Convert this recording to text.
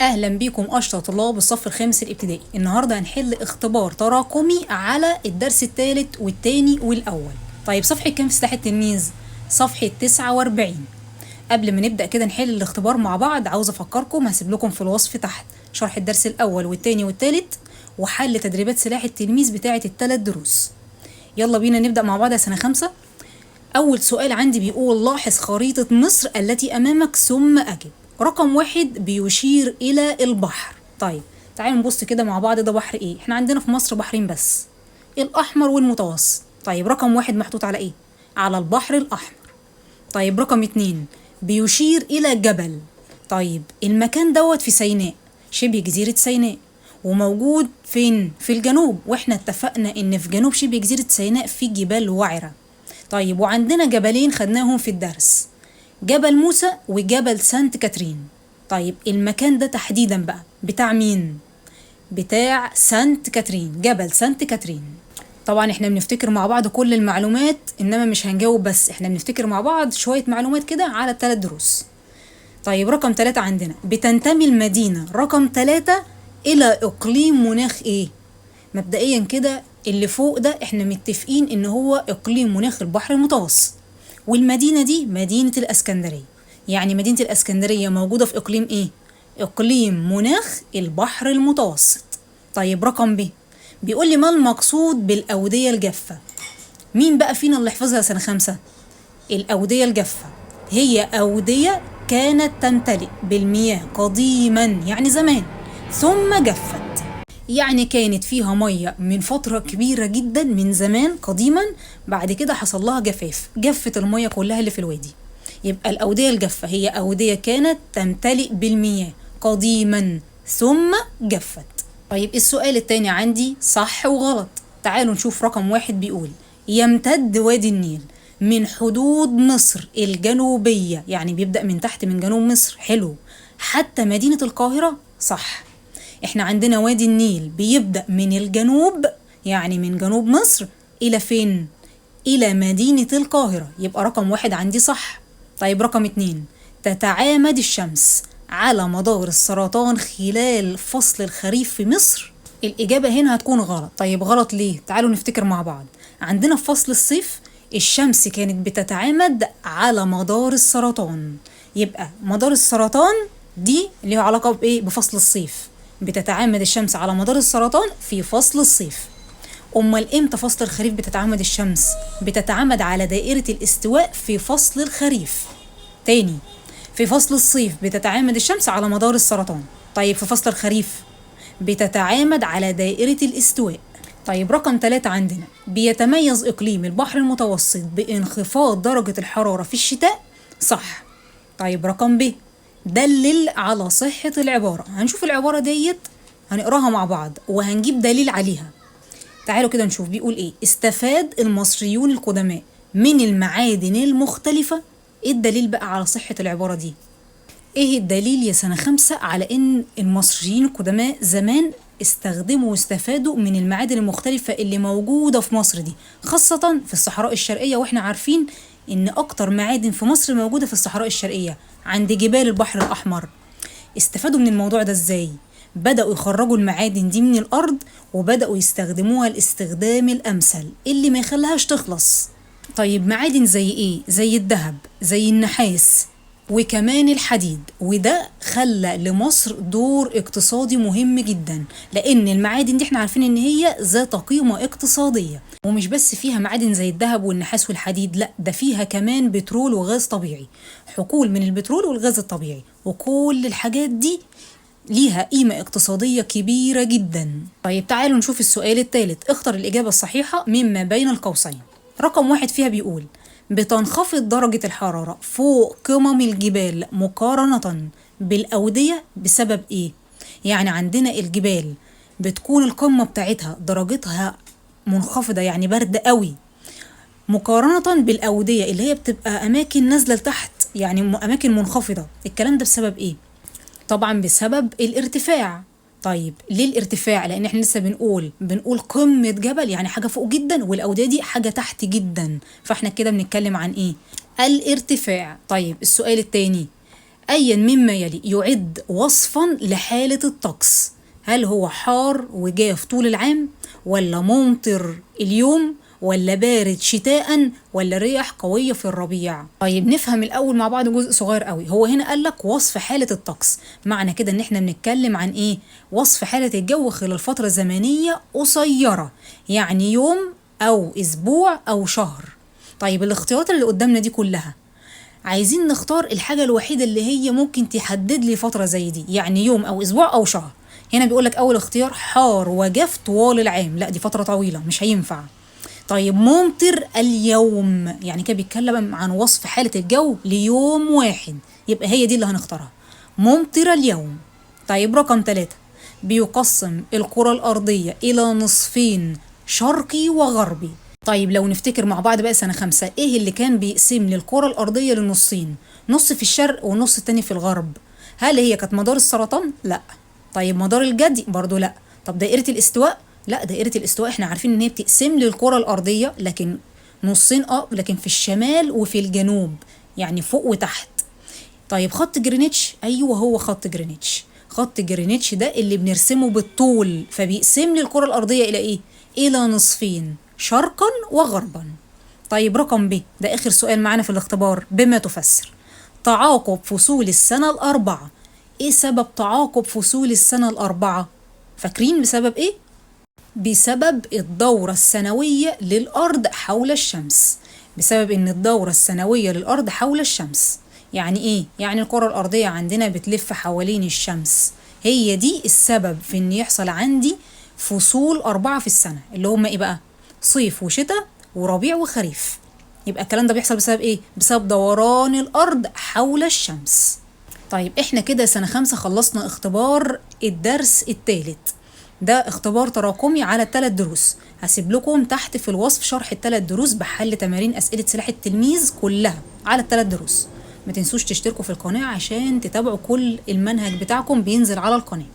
اهلا بيكم اشطر طلاب الصف الخامس الابتدائي. النهارده هنحل اختبار تراكمي على الدرس الثالث والثاني والاول. طيب صفحه كام في سلاح التلميذ؟ صفحه 49. قبل ما نبدا كده نحل الاختبار مع بعض، عاوز افكركم هسيب لكم في الوصف تحت شرح الدرس الاول والثاني والثالث وحل تدريبات سلاح التلميذ بتاعه الثلاث دروس. يلا بينا نبدا مع بعض يا سنه خمسة. أول سؤال عندي بيقول لاحظ خريطة مصر التي أمامك ثم أجب. رقم واحد بيشير إلى البحر. طيب تعالوا نبص كده مع بعض، ده بحر إيه؟ إحنا عندنا في مصر بحرين بس، الأحمر والمتوسط. طيب رقم واحد محطوط على إيه؟ على البحر الأحمر. طيب رقم اتنين بيشير إلى جبل. طيب المكان دوت في سيناء، شبه جزيرة سيناء، وموجود فين؟ في الجنوب، واحنا اتفقنا ان في جنوب شبه جزيرة سيناء في جبال وعرة. طيب وعندنا جبلين خدناهم في الدرس، جبل موسى وجبل سانت كاترين. طيب المكان ده تحديدا بقى بتاع مين؟ بتاع سانت كاترين، جبل سانت كاترين. طبعا احنا بنفتكر مع بعض كل المعلومات، انما مش هنجاوب بس، احنا بنفتكر مع بعض شوية معلومات كده على الثلاث دروس. طيب رقم 3 عندنا بتنتمي المدينة رقم 3 إلى إقليم مناخ إيه؟ مبدئيا كده اللي فوق ده احنا متفقين إن هو إقليم مناخ البحر المتوسط، والمدينة دي مدينة الإسكندرية. يعني مدينة الإسكندرية موجودة في إقليم إيه؟ إقليم مناخ البحر المتوسط. طيب رقم ب بيقول لي ما المقصود بالأودية الجافة؟ مين بقى فينا اللي حفظها سنة خمسة؟ الأودية الجافة هي أودية كانت تمتلئ بالمياه قديما، يعني زمان، ثم جفت، يعني كانت فيها مية من فترة كبيرة جدا من زمان قديما، بعد كده حصل لها جفاف، جفت المية كلها اللي في الوادي. يبقى الأودية الجافة هي أودية كانت تمتلئ بالمياه قديما ثم جفت. طيب السؤال التاني عندي صح وغلط. تعالوا نشوف. رقم واحد بيقول يمتد وادي النيل من حدود مصر الجنوبية، يعني بيبدأ من تحت من جنوب مصر، حلو، حتى مدينة القاهرة. صح، احنا عندنا وادي النيل بيبدأ من الجنوب، يعني من جنوب مصر إلى فين؟ إلى مدينة القاهرة. يبقى رقم واحد عندي صح. طيب رقم اتنين تتعامد الشمس على مدار السرطان خلال فصل الخريف في مصر. الإجابة هنا هتكون غلط. طيب غلط ليه؟ تعالوا نفتكر مع بعض. عندنا في فصل الصيف الشمس كانت بتتعامد على مدار السرطان، يبقى مدار السرطان دي ليها علاقة بإيه؟ بفصل الصيف. بتتعامد الشمس على مدار السرطان في فصل الصيف. أمال إمتى فصل الخريف بتتعامد الشمس؟ بتتعامد على دائرة الاستواء في فصل الخريف. تاني، في فصل الصيف بتتعامد الشمس على مدار السرطان، طيب في فصل الخريف بتتعامد على دائرة الاستواء. طيب رقم 3 عندنا بيتميز إقليم البحر المتوسط بانخفاض درجة الحرارة في الشتاء. صح. طيب رقم ب دلل على صحة العبارة. هنشوف العبارة ديت هنقراها مع بعض وهنجيب دليل عليها. تعالوا كده نشوف بيقول ايه. استفاد المصريون القدماء من المعادن المختلفة. ايه الدليل بقى على صحة العبارة دي؟ ايه الدليل يا سنة خمسة على ان المصريين القدماء زمان استخدموا واستفادوا من المعادن المختلفة اللي موجودة في مصر دي، خاصة في الصحراء الشرقية، واحنا عارفين ان اكتر معادن في مصر موجودة في الصحراء الشرقية عند جبال البحر الاحمر. استفادوا من الموضوع ده ازاي؟ بدأوا يخرجوا المعادن دي من الارض وبدأوا يستخدموها الاستخدام الامثل اللي ما يخليهاش تخلص. طيب معادن زي ايه؟ زي الذهب، زي النحاس، وكمان الحديد. وده خلى لمصر دور اقتصادي مهم جدا، لان المعادن دي احنا عارفين ان هي ذات قيمة اقتصادية، ومش بس فيها معادن زي الذهب والنحاس والحديد، لا ده فيها كمان بترول وغاز طبيعي، حقول من البترول والغاز الطبيعي، وكل الحاجات دي ليها قيمة اقتصادية كبيرة جدا. طيب تعالوا نشوف السؤال الثالث. اختر الإجابة الصحيحة مما بين القوسين. رقم واحد فيها بيقول بتنخفض درجة الحرارة فوق قمم الجبال مقارنة بالأودية بسبب إيه؟ يعني عندنا الجبال بتكون القمة بتاعتها درجتها منخفضة، يعني برد قوي، مقارنة بالأودية اللي هي بتبقى أماكن نازلة لتحت، يعني أماكن منخفضة. الكلام ده بسبب إيه؟ طبعا بسبب الارتفاع. طيب ليه الارتفاع؟ لان احنا لسه بنقول قمة جبل، يعني حاجة فوق جدا، والاودية دي حاجة تحت جدا، فاحنا كده بنتكلم عن ايه؟ الارتفاع. طيب السؤال التاني أيا مما يلي يعد وصفا لحالة الطقس. هل هو حار وجاف طول العام، ولا ممطر اليوم، ولا بارد شتاء، ولا رياح قوية في الربيع؟ طيب نفهم الأول مع بعض جزء صغير قوي. هو هنا قالك وصف حالة الطقس، معنى كده إن احنا بنتكلم عن إيه؟ وصف حالة الجو خلال فترة زمنية قصيرة، يعني يوم أو أسبوع أو شهر. طيب الاختيارات اللي قدامنا دي كلها عايزين نختار الحاجة الوحيدة اللي هي ممكن تحدد لي فترة زي دي، يعني يوم أو أسبوع أو شهر. هنا بيقولك أول اختيار حار وجاف طوال العام، لا دي فترة طويلة مش هينفع. طيب ممطر اليوم، يعني كده بيتكلم عن وصف حالة الجو ليوم واحد، يبقى هي دي اللي هنختارها، ممطر اليوم. طيب رقم 3، بيقسم الكرة الأرضية إلى نصفين، شرقي وغربي. طيب لو نفتكر مع بعض بقى سنة 5، ايه اللي كان بيقسم لي الكرة الأرضية لنصين، نص في الشرق ونص التاني في الغرب؟ هل هي كانت مدار السرطان؟ لا. طيب مدار الجدي؟ برضو لا. طب دائرة الاستواء؟ لا، دائرة الاستواء احنا عارفين ان هي بتقسم لي الكرة الأرضية لكن نصين، لكن في الشمال وفي الجنوب، يعني فوق وتحت. طيب خط جرينتش؟ ايوه هو خط جرينتش. خط جرينتش ده اللي بنرسمه بالطول، فبيقسم لي الكرة الأرضية إلى ايه؟ إلى نصفين، شرقا وغربا. طيب رقم ب، ده آخر سؤال معانا في الاختبار، بما تفسر تعاقب فصول السنة الأربعة. ايه سبب تعاقب فصول السنة الأربعة؟ فاكرين بسبب ايه؟ بسبب الدورة السنوية للأرض حول الشمس. بسبب إن الدورة السنوية للأرض حول الشمس يعني إيه؟ يعني الكرة الأرضية عندنا بتلف حوالين الشمس، هي دي السبب في إن يحصل عندي فصول 4 في السنة، اللي هم إيه بقى؟ صيف وشتاء وربيع وخريف. يبقى الكلام ده بيحصل بسبب إيه؟ بسبب دوران الأرض حول الشمس. طيب إحنا كده سنة 5 خلصنا اختبار الدرس الثالث، ده اختبار تراكمي على 3 دروس. هسيب لكم تحت في الوصف شرح ال3 دروس بحل تمارين أسئلة سلاح التلميذ كلها على ال3 دروس. ما تنسوش تشتركوا في القناة عشان تتابعوا كل المنهج بتاعكم بينزل على القناة.